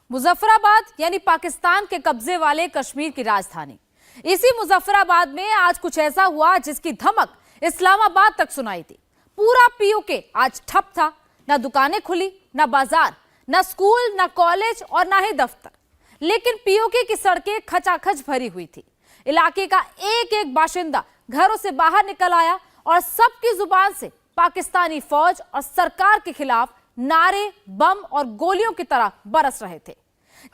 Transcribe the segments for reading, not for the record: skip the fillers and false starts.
मुजफ्फराबाद यानी पाकिस्तान के कब्जे वाले कश्मीर की राजधानी। इसी मुजफ्फराबाद में आज कुछ ऐसा हुआ जिसकी धमक इस्लामाबाद तक सुनाई थी। पूरा पीओके आज ठप था। ना दुकानें खुली, ना बाजार, ना स्कूल, ना कॉलेज और ना ही दफ्तर। लेकिन पीओके की सड़कें खचाखच भरी हुई थी। इलाके का एक एक बाशिंदा घरों से बाहर निकल आया और सबकी जुबान से पाकिस्तानी फौज और सरकार के खिलाफ नारे, बम और गोलियों की तरह बरस रहे थे।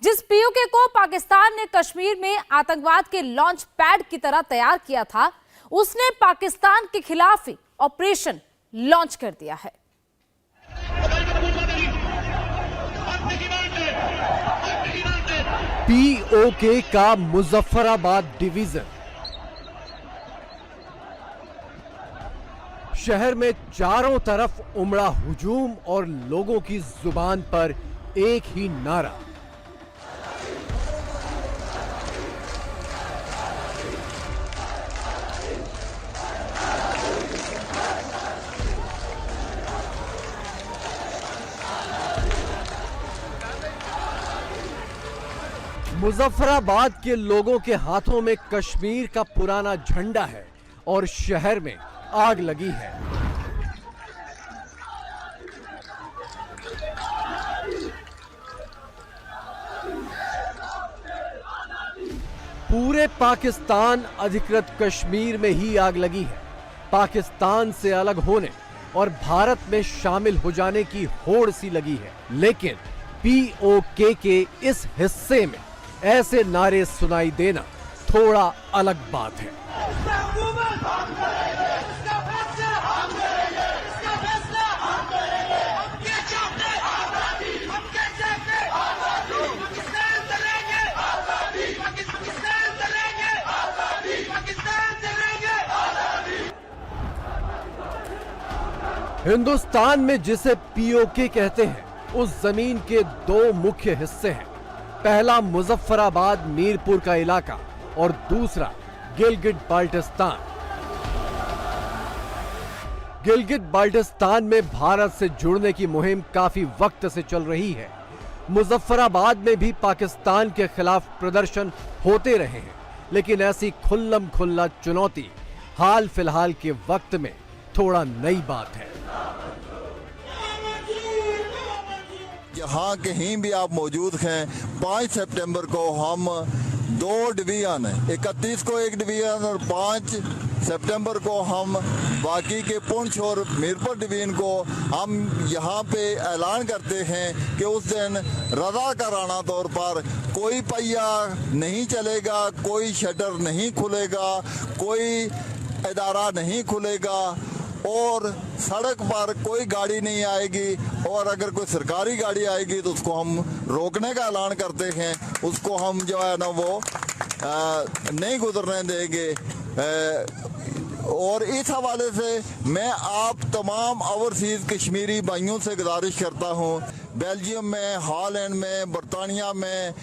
जिस पीओके को पाकिस्तान ने कश्मीर में आतंकवाद के लॉन्च पैड की तरह तैयार किया था, उसने पाकिस्तान के खिलाफ ही ऑपरेशन लॉन्च कर दिया है। पीओके का मुजफ्फराबाद डिवीजन। शहर में चारों तरफ उमड़ा हुजूम और लोगों की जुबान पर एक ही नारा, मुजफ्फराबाद के लोगों के हाथों में कश्मीर का पुराना झंडा है और शहर में आग लगी है। पूरे पाकिस्तान अधिकृत कश्मीर में ही आग लगी है। पाकिस्तान से अलग होने और भारत में शामिल हो जाने की होड़ सी लगी है। लेकिन पीओके के इस हिस्से में ऐसे नारे सुनाई देना थोड़ा अलग बात है। हिंदुस्तान में जिसे पीओके कहते हैं, उस जमीन के दो मुख्य हिस्से हैं। पहला मुजफ्फराबाद मीरपुर का इलाका और दूसरा गिलगित बाल्टिस्तान। गिलगित बाल्टिस्तान में भारत से जुड़ने की मुहिम काफी वक्त से चल रही है। मुजफ्फराबाद में भी पाकिस्तान के खिलाफ प्रदर्शन होते रहे हैं, लेकिन ऐसी खुल्लम खुल्ला चुनौती हाल फिलहाल के वक्त में थोड़ा नई बात है। जहाँ कहीं भी आप मौजूद हैं, 5 सितंबर को हम 2 डिवीजन, 31 को एक डिवीजन और 5 सितंबर को हम बाकी के पुंछ और मीरपुर डिवीजन को हम यहाँ पे ऐलान करते हैं कि उस दिन रज़ाकाराना तौर पर कोई पहिया नहीं चलेगा, कोई शटर नहीं खुलेगा, कोई इदारा नहीं खुलेगा और सड़क पर कोई गाड़ी नहीं आएगी, और अगर कोई सरकारी गाड़ी आएगी तो उसको हम रोकने का ऐलान करते हैं। उसको हम जो है ना वो नहीं गुजरने देंगे। और इस हवाले से मैं आप तमाम ओवरसीज कश्मीरी भाइयों से गुजारिश करता हूँ, बेल्जियम में, हॉलैंड में, बरतानिया में,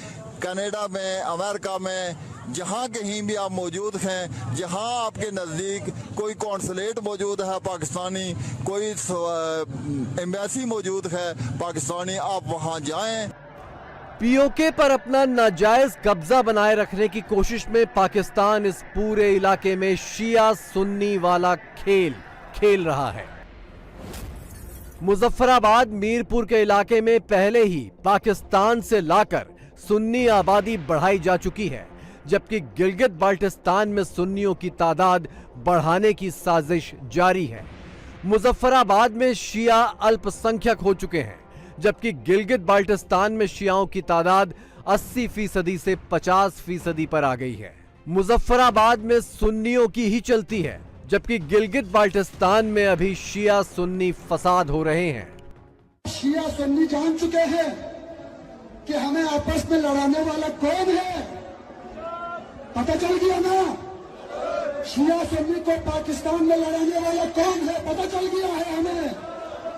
कनाडा में, अमेरिका में, जहाँ कहीं भी आप मौजूद हैं, जहाँ आपके नज़दीक कोई कौंसलेट मौजूद है पाकिस्तानी, कोई एम्बेसी मौजूद है पाकिस्तानी, आप वहाँ जाएं। पीओके पर अपना नाजायज कब्जा बनाए रखने की कोशिश में पाकिस्तान इस पूरे इलाके में शिया सुन्नी वाला खेल खेल रहा है। मुजफ्फराबाद मीरपुर के इलाके में पहले ही पाकिस्तान से लाकर सुन्नी आबादी बढ़ाई जा चुकी है, जबकि गिलगित बाल्टिस्तान में सुन्नियों की तादाद बढ़ाने की साजिश जारी है। मुजफ्फराबाद में शिया अल्पसंख्यक हो चुके हैं, जबकि गिलगित बाल्टिस्तान में शियाओं की तादाद 80% से 50% पर आ गई है। मुजफ्फराबाद में सुन्नियों की ही चलती है, जबकि गिलगित बाल्टिस्तान में अभी शिया सुन्नी फसाद हो रहे हैं। शिया सुन्नी जान चुके हैं कि हमें आपस में लड़ाने वाला कौन है, पता चल गया ना। शिया सुन्नी को पाकिस्तान में लड़ाने वाला कौन है पता चल गया है हमें।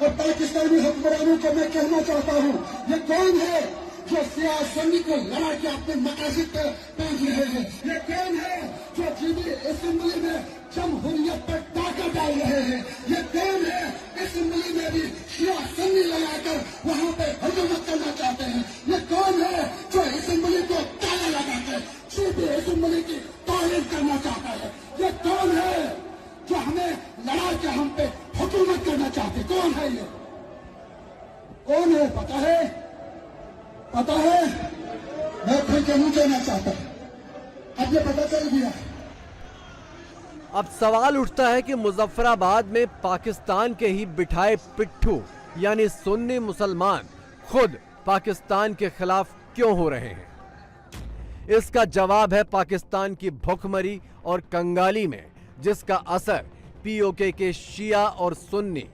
और पाकिस्तानी हुक्मरानों को मैं कहना चाहता हूँ, ये कौन है जो शिया सुन्नी को लड़ा के अपने मकासद पे पहुंच रहे हैं? ये कौन है जो जीबी असेंबली में जमहूरियत पर डाका डाल रहे हैं? ये कौन है असेंबली में भी शिया सुन्नी लगाकर वहाँ पे हुकूमत करना चाहते हैं? ये कौन है बीजेपी असम्बली की तौहीन करना चाहता है। ये कौन है जो हमें लड़ा के हम पे हुकूमत करना चाहते? कौन है ये? कौन है? पता है? पता है? मैं खुल के मुंह कहना चाहता हूं। अब ये पता चल गया। अब सवाल उठता है कि मुजफ्फराबाद में पाकिस्तान के ही बिठाए पिट्ठू यानी सुन्नी मुसलमान खुद पाकिस्तान के खिलाफ क्यों हो रहे हैं? इसका जवाब है पाकिस्तान की भुखमरी और कंगाली में, जिसका असर पीओके के शिया और सुन्नी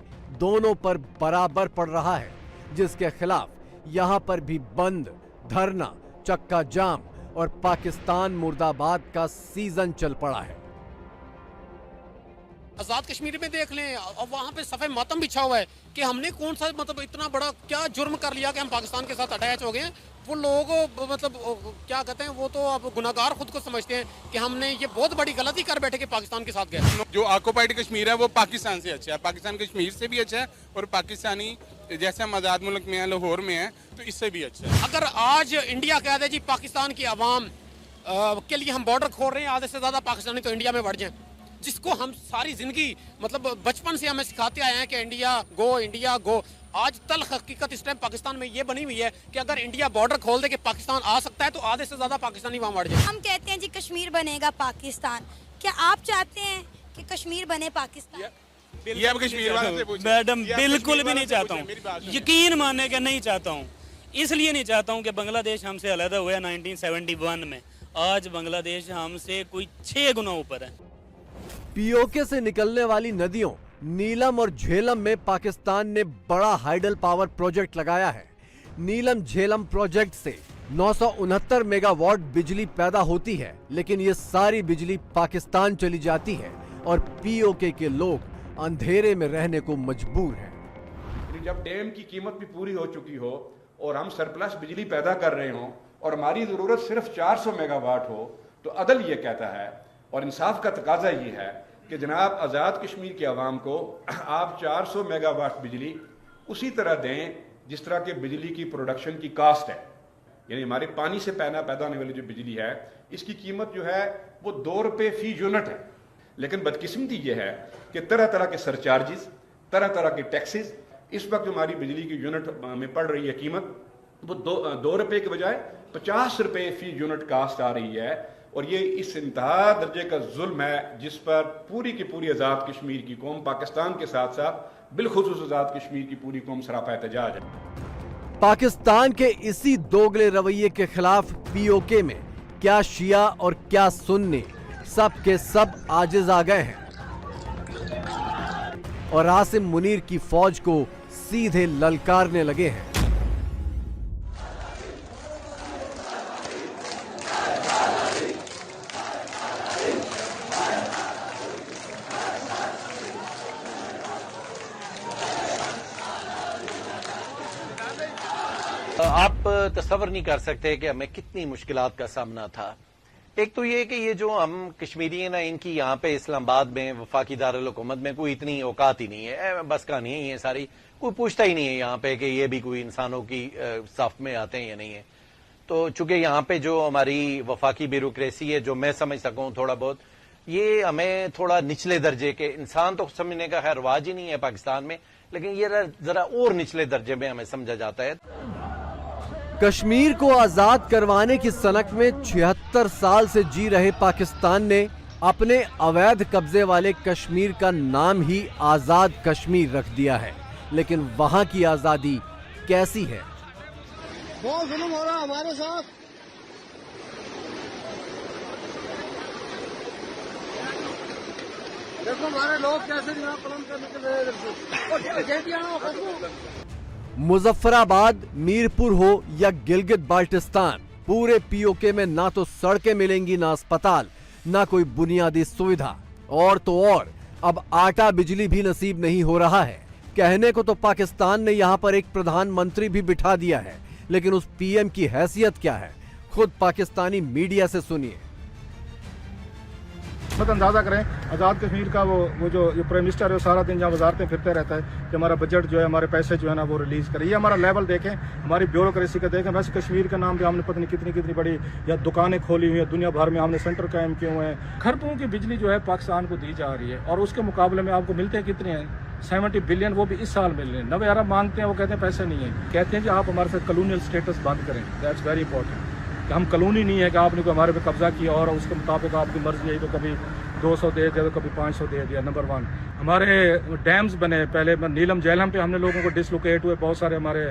दोनों पर बराबर पड़ रहा है, जिसके खिलाफ यहां पर भी बंद, धरना, चक्का जाम और पाकिस्तान मुर्दाबाद का सीजन चल पड़ा है। आजाद कश्मीर में देख लें, अब वहाँ पे सफ़े मातम बिछा हुआ है कि हमने कौन सा मतलब इतना बड़ा क्या जुर्म कर लिया कि हम पाकिस्तान के साथ अटैच हो गए हैं। वो लोग मतलब क्या कहते हैं, वो तो अब गुनाहगार खुद को समझते हैं कि हमने ये बहुत बड़ी गलती कर बैठे कि पाकिस्तान के साथ गए। जो ऑक्युपाइड कश्मीर है वो पाकिस्तान से अच्छा है, पाकिस्तान कश्मीर से भी अच्छा है, और पाकिस्तानी जैसे हम आज़ाद मुल्क में हैं, लाहौर में हैं, तो इससे भी अच्छा है। अगर आज इंडिया कह दे जी पाकिस्तान की आवाम के लिए हम बॉर्डर खोल रहे हैं, आधे से ज़्यादा पाकिस्तानी तो इंडिया में बढ़ जाएं, जिसको हम सारी जिंदगी मतलब बचपन से हमें सिखाते आए हैं कि इंडिया गो, इंडिया गो। आज तल्ख हकीकत इस टाइम पाकिस्तान में ये बनी हुई है कि अगर इंडिया बॉर्डर खोल दे कि पाकिस्तान आ सकता है, तो आधे से ज्यादा पाकिस्तानी वहां बढ़ जाए। हम कहते हैं जी कश्मीर बनेगा पाकिस्तान, क्या आप चाहते हैं कि कश्मीर बने पाकिस्तान? ये अब कश्मीर वालों से पूछिए। मैडम ये बिल्कुल भी नहीं कश्मीर चाहता वालों से पूछिए, मेरी बात हूँ, सुनिए। यकीन मानने का नहीं चाहता हूँ। इसलिए नहीं चाहता हूँ कि बांग्लादेश हमसे अलग हुआ 1971 में, आज बांग्लादेश हमसे कोई 6 गुना ऊपर है। पीओके से निकलने वाली नदियों नीलम और झेलम में पाकिस्तान ने बड़ा हाइडल पावर प्रोजेक्ट लगाया है। नीलम झेलम प्रोजेक्ट से 969 मेगावाट बिजली पैदा होती है, लेकिन ये सारी बिजली पाकिस्तान चली जाती है और पीओके के लोग अंधेरे में रहने को मजबूर हैं। जब डैम की कीमत भी पूरी हो चुकी हो और हम सरप्लस बिजली पैदा कर रहे हों और हमारी जरूरत सिर्फ 400 मेगावाट हो, तो अदल ये कहता है और इंसाफ का तकाजा ये है कि जनाब आज़ाद कश्मीर की आवाम को आप 400 मेगावाट बिजली उसी तरह दें जिस तरह के बिजली की प्रोडक्शन की कास्ट है। यानी हमारे पानी से पैदा होने वाली जो बिजली है, इसकी कीमत जो है वो 2 रुपये फी यूनिट है। लेकिन बदकिस्मती ये है कि तरह तरह के सरचार्जेस, तरह तरह के टैक्सेस, इस वक्त जो हमारी बिजली की यूनिट में पड़ रही है कीमत, वो 2 रुपये के बजाय 50 रुपये फी यूनिट कास्ट आ रही है। और ये इस इंतहा दर्जे का जुल्म है जिस पर पूरी की पूरी आज़ाद कश्मीर की कौम, पाकिस्तान के साथ साथ बिलखुसूस आज़ाद कश्मीर की पूरी कौम सरापा एहतजाज है। पाकिस्तान के इसी दोगले रवैये के खिलाफ पीओके में क्या शिया और क्या सुन्नी सब के सब आजिज आ गए हैं और आसिम मुनीर की फौज को सीधे ललकारने लगे हैं। आप तस्वर नहीं कर सकते कि हमें कितनी मुश्किलात का सामना था। एक तो ये कि ये जो हम कश्मीरी हैं ना, इनकी यहाँ पे इस्लामाबाद में वफाकी दारुल हुकूमत में कोई इतनी औकात ही नहीं है, बस का नहीं है, ये सारी कोई पूछता ही नहीं है यहाँ पे कि ये भी कोई इंसानों की साफ में आते हैं या नहीं है। तो चूंकि यहाँ पे जो हमारी वफाकी ब्यूरोक्रेसी है, जो मैं समझ सकूँ थोड़ा बहुत, ये हमें थोड़ा निचले दर्जे के इंसान तो समझने का खैर रवाज ही नहीं है पाकिस्तान में, लेकिन ये जरा और निचले दर्जे में हमें समझा जाता है। कश्मीर को आजाद करवाने की सनक में 76 साल से जी रहे पाकिस्तान ने अपने अवैध कब्जे वाले कश्मीर का नाम ही आजाद कश्मीर रख दिया है, लेकिन वहां की आजादी कैसी है? बहुत जुल्म हो रहा है हमारे साथ। देखो हमारे लोग कैसे यहाँ कलम करने के लिए। मुजफ्फराबाद, मीरपुर हो या गिलगित बाल्टिस्तान, पूरे पीओके में ना तो सड़कें मिलेंगी, ना अस्पताल, ना कोई बुनियादी सुविधा, और तो और अब आटा बिजली भी नसीब नहीं हो रहा है। कहने को तो पाकिस्तान ने यहाँ पर एक प्रधानमंत्री भी बिठा दिया है, लेकिन उस पीएम की हैसियत क्या है? खुद पाकिस्तानी मीडिया से सुनिए। मतलब अंदाज़ा करें आज़ाद कश्मीर का वो जो प्राइम मिनिस्टर है वो सारा दिन जहाँ वजारतें फिरते रहता है कि हमारा बजट जो है, हमारे पैसे जो है ना वो रिलीज़ करें। ये हमारा लेवल देखें, हमारी ब्यूरोक्रेसी का देखें। वैसे कश्मीर के नाम पे हमने पता नहीं कितनी कितनी बड़ी या दुकानें खोली हुई हैं, दुनिया भर में हमने सेंटर कायम किए हुए हैं। खरबों की बिजली जो है पाकिस्तान को दी जा रही है और उसके मुकाबले में आपको मिलते हैं कितने हैं? 70 बिलियन, वो भी इस साल मिल रहे हैं। 90 अरब मांगते हैं, वो कहते हैं पैसे नहीं है। कहते हैं कि आप हमारे साथ कॉलोनियल स्टेटस बंद करें। दैट्स वेरी इंपॉर्टेंट कि हम कॉलोनी नहीं है कि आपने को हमारे पे कब्जा किया और उसके मुताबिक आपकी मर्जी है तो कभी 200 दे दिया तो कभी 500 दे दिया। नंबर 1, हमारे डैम्स बने, पहले नीलम झेलम पे हमने लोगों को डिसलोकेट हुए, बहुत सारे हमारे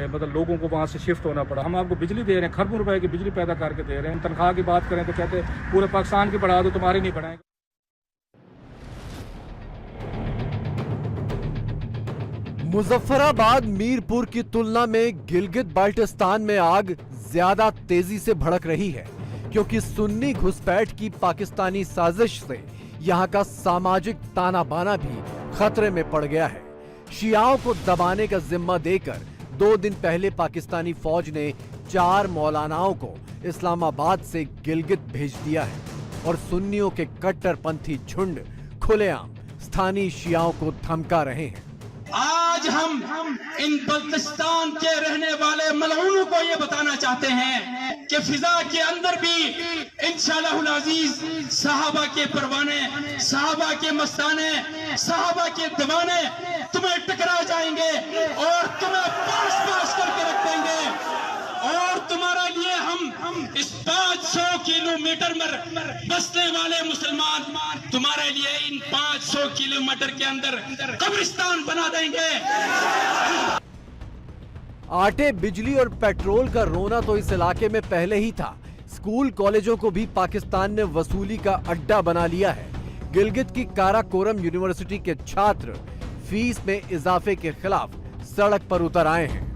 मतलब लोगों को वहाँ से शिफ्ट होना पड़ा। हम आपको बिजली दे रहे हैं, खरबों रुपए की बिजली पैदा करके दे रहे हैं। तनख्वाह की बात करें तो कहते हैं पूरे पाकिस्तान की बढ़ा दो, तुम्हारी नहीं बढ़ाएंगे। मुजफ्फराबाद मीरपुर की तुलना में गिलगित बाल्टिस्तान में आग ज्यादा तेजी से भड़क रही है, क्योंकि सुन्नी घुसपैठ की पाकिस्तानी साजिश से यहां का सामाजिक ताना बाना भी खतरे में पड़ गया है। शियाओं को दबाने का जिम्मा देकर 2 दिन पहले पाकिस्तानी फौज ने 4 मौलानाओं को इस्लामाबाद से गिलगित भेज दिया है और सुन्नियों के कट्टरपंथी झुंड खुलेआम स्थानीय शियाओं को धमका रहे हैं। आज हम इन बल्तिस्तान के रहने वाले मलऊनों को ये बताना चाहते हैं कि फिजा के अंदर भी इंशाअल्लाहुल अजीज सहाबा के परवाने, सहाबा के मस्ताने, सहाबा के दीवाने तुम्हें टकरा जाएंगे और तुम्हें पास पास करके रख देंगे। और तुम्हारे लिए हम इस 500 किलोमीटर में बसने वाले मुसलमान तुम्हारे लिए इन 500 किलोमीटर के अंदर कब्रिस्तान बना देंगे। आटे, बिजली और पेट्रोल का रोना तो इस इलाके में पहले ही था। स्कूल कॉलेजों को भी पाकिस्तान ने वसूली का अड्डा बना लिया है। गिलगित की काराकोरम यूनिवर्सिटी के छात्र फीस में इजाफे के खिलाफ सड़क पर उतर आए हैं।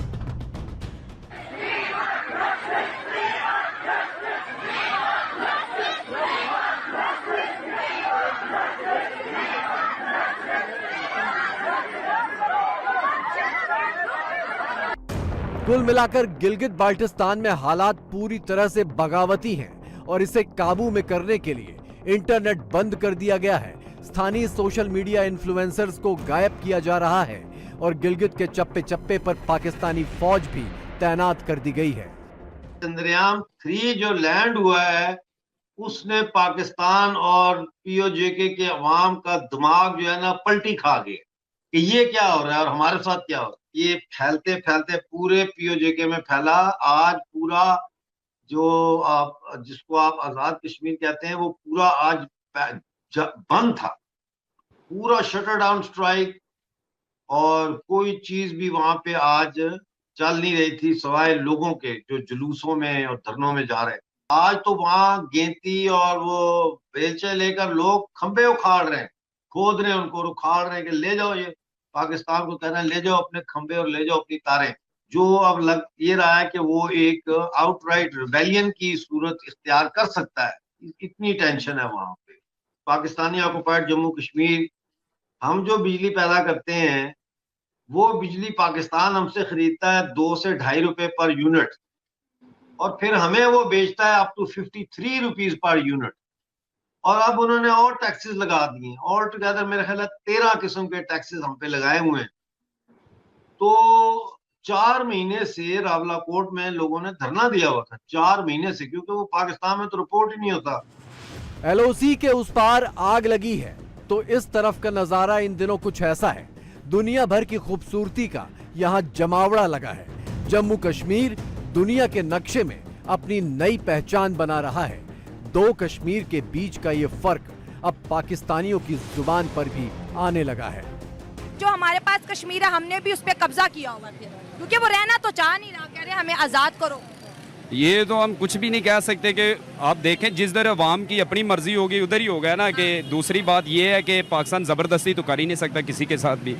कुल मिलाकर गिलगित बाल्टिस्तान में हालात पूरी तरह से बगावती हैं और इसे काबू में करने के लिए इंटरनेट बंद कर दिया गया है। स्थानीय सोशल मीडिया इन्फ्लुएंसर्स को गायब किया जा रहा है और गिलगित के चप्पे चप्पे पर पाकिस्तानी फौज भी तैनात कर दी गई है। चंद्रयान 3 जो लैंड हुआ है उसने पाकिस्तान और पीओजेके के अवाम का दिमाग जो है ना पलटी खा गया कि ये क्या हो रहा है और हमारे साथ क्या हो रहा है। ये फैलते फैलते पूरे पीओजेके में फैला। आज पूरा जो आप जिसको आप आजाद कश्मीर कहते हैं वो पूरा आज बंद था, पूरा शटर डाउन स्ट्राइक और कोई चीज भी वहां पे आज चल नहीं रही थी सिवाय लोगों के जो जुलूसों में और धरनों में जा रहे। आज तो वहां गेंती और वो बेलचे लेकर लोग खंबे उखाड़ रहे हैं, खोद रहे हैं उनको और उखाड़ रहे हैं कि ले जाओ, ये पाकिस्तान को कह रहे हैं ले जाओ अपने खंबे और ले जाओ अपनी तारें। जो अब लग ये रहा है कि वो एक आउटराइट रिबेलियन की सूरत इख्तियार कर सकता है। इतनी टेंशन है वहां पे। पाकिस्तानी ऑक्युपाइड जम्मू कश्मीर, हम जो बिजली पैदा करते हैं वो बिजली पाकिस्तान हमसे खरीदता है 2 से 2.5 रुपए पर यूनिट और फिर हमें वो बेचता है up to 53 rupees per unit. और अब उन्होंने और टैक्सेस लगा दिए, ऑल टुगेदर मेरे ख्याल 13 किस्म के टैक्सेस हम पे लगाए हुए हैं। तो 4 महीने से रावलाकोट में लोगों ने धरना दिया हुआ था, 4 महीने से, क्योंकि वो पाकिस्तान में तो रिपोर्ट ही नहीं होता। एलओसी के उस पार आग लगी है तो इस तरफ का नजारा इन दिनों कुछ ऐसा है। दुनिया भर की खूबसूरती का यहाँ जमावड़ा लगा है। जम्मू कश्मीर दुनिया के नक्शे में अपनी नई पहचान बना रहा है। 2 कश्मीर के बीच का ये फर्क अब पाकिस्तानियों की जुबान पर भी आने लगा है। जो हमारे पास कश्मीर है हमने भी उस पर कब्जा किया हुआ है, क्योंकि वो रहना तो चाह नहीं रहा, कह रहे हमें आजाद करो। ये तो हम कुछ भी नहीं कह सकते कि आप देखें जिस तरह अवाम की अपनी मर्जी होगी उधर ही होगा ना। कि दूसरी बात ये है कि पाकिस्तान ज़बरदस्ती तो कर ही नहीं सकता किसी के साथ भी।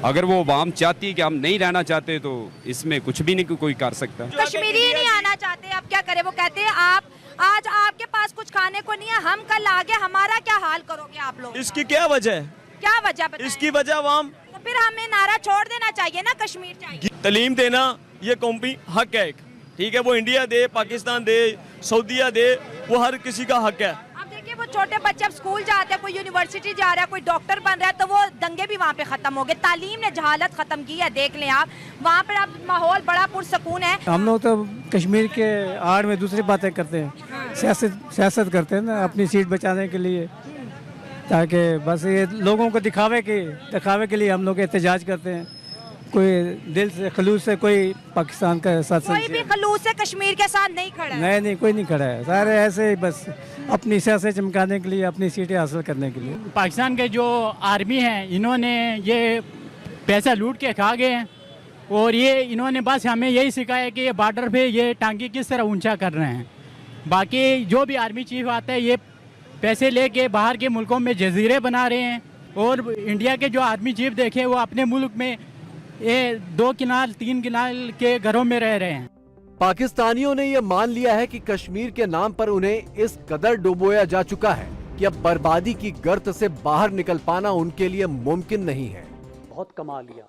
अगर वो अवाम चाहती है कि हम नहीं रहना चाहते तो इसमें कुछ भी नहीं कोई कर सकता। कश्मीरी नहीं आना चाहते, अब क्या करें। वो कहते हैं आप आज आपके पास कुछ खाने को नहीं है, हम कल आगे हमारा क्या हाल करोगे आप लोग। इसकी क्या वजह है? क्या वजह बताएं? इसकी वजह अवाम, तो फिर हमें नारा छोड़ देना चाहिए ना, कश्मीर चाहिए। तालीम देना ये कौमी हक है, ठीक है। वो इंडिया दे, पाकिस्तान दे, सऊदीया दे, वो हर किसी का हक है। अब देखिए नहीं वो छोटे बच्चे अब स्कूल जाते हैं, कोई यूनिवर्सिटी जा रहा है, कोई डॉक्टर बन रहा है, तो वो दंगे भी वहाँ पे खत्म हो गए। तालीम ने जहालत खत्म की है, देख लें आप वहाँ पर अब माहौल बड़ा पुरसकून है। हम लोग तो कश्मीर के आड़ में दूसरी बातें करते हैं, सियासत करते हैं ना अपनी सीट बचाने के लिए, ताकि बस ये लोगों को दिखावे के लिए हम लोग एहतजाज करते हैं। कोई दिल से खलूस से कोई पाकिस्तान का साथ कोई भी खलूस से कश्मीर के साथ नहीं खड़ा है। नहीं, कोई नहीं खड़ा है। सारे ऐसे ही बस अपनी सियासत चमकाने के लिए, अपनी सीटें हासिल करने के लिए। पाकिस्तान के जो आर्मी हैं इन्होंने ये पैसा लूट के खा गए हैं, और ये इन्होंने बस हमें यही सिखाया कि ये बॉर्डर पे ये टांगी किस तरह ऊंचा कर रहे हैं। बाकी जो भी आर्मी चीफ आता है ये पैसे लेके बाहर के मुल्कों में जजीरे बना रहे हैं, और इंडिया के जो आर्मी चीफ देखे वो अपने मुल्क में ये 2 किनाल 3 किनाल के घरों में रह रहे हैं। पाकिस्तानियों ने यह मान लिया है कि कश्मीर के नाम पर उन्हें इस कदर डुबोया जा चुका है कि अब बर्बादी की गर्त से बाहर निकल पाना उनके लिए मुमकिन नहीं है। बहुत कमा लिया,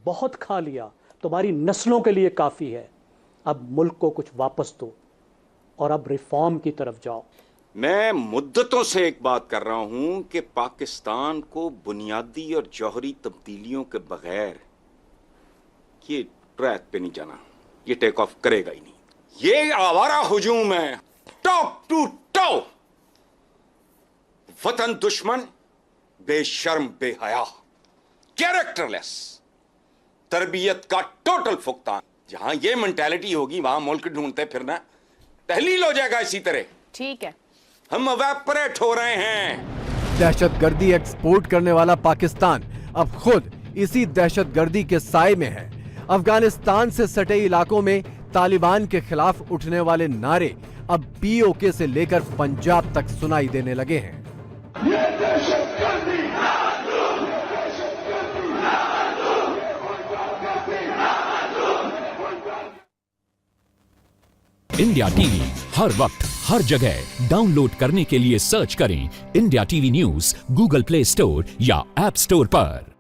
बहुत खा लिया, तुम्हारी नस्लों के लिए काफी है, अब मुल्क को कुछ वापस दो और अब रिफॉर्म की तरफ जाओ। मैं मुद्दतों से एक बात कर रहा हूं कि पाकिस्तान को बुनियादी और जौहरी तब्दीलियों के बगैर ये ट्रैक पे नहीं जाना, ये टेक ऑफ करेगा ही नहीं। ये आवारा हुजूम है, टॉप टू टॉप, वतन दुश्मन, बेशर्म, बेहया, कैरेक्टरलेस, तरबियत का टोटल फुकतान। जहां ये मेंटालिटी होगी वहां मुल्क ढूंढते फिरना तहलील हो जाएगा। इसी तरह ठीक है, हम एवेपोरेट हो रहे हैं। दहशतगर्दी एक्सपोर्ट करने वाला पाकिस्तान अब खुद इसी दहशतगर्दी के साए में है। अफगानिस्तान से सटे इलाकों में तालिबान के खिलाफ उठने वाले नारे अब पीओके से लेकर पंजाब तक सुनाई देने लगे हैं। इंडिया टीवी हर वक्त हर जगह डाउनलोड करने के लिए सर्च करें India TV news Google play store या ऐप स्टोर पर।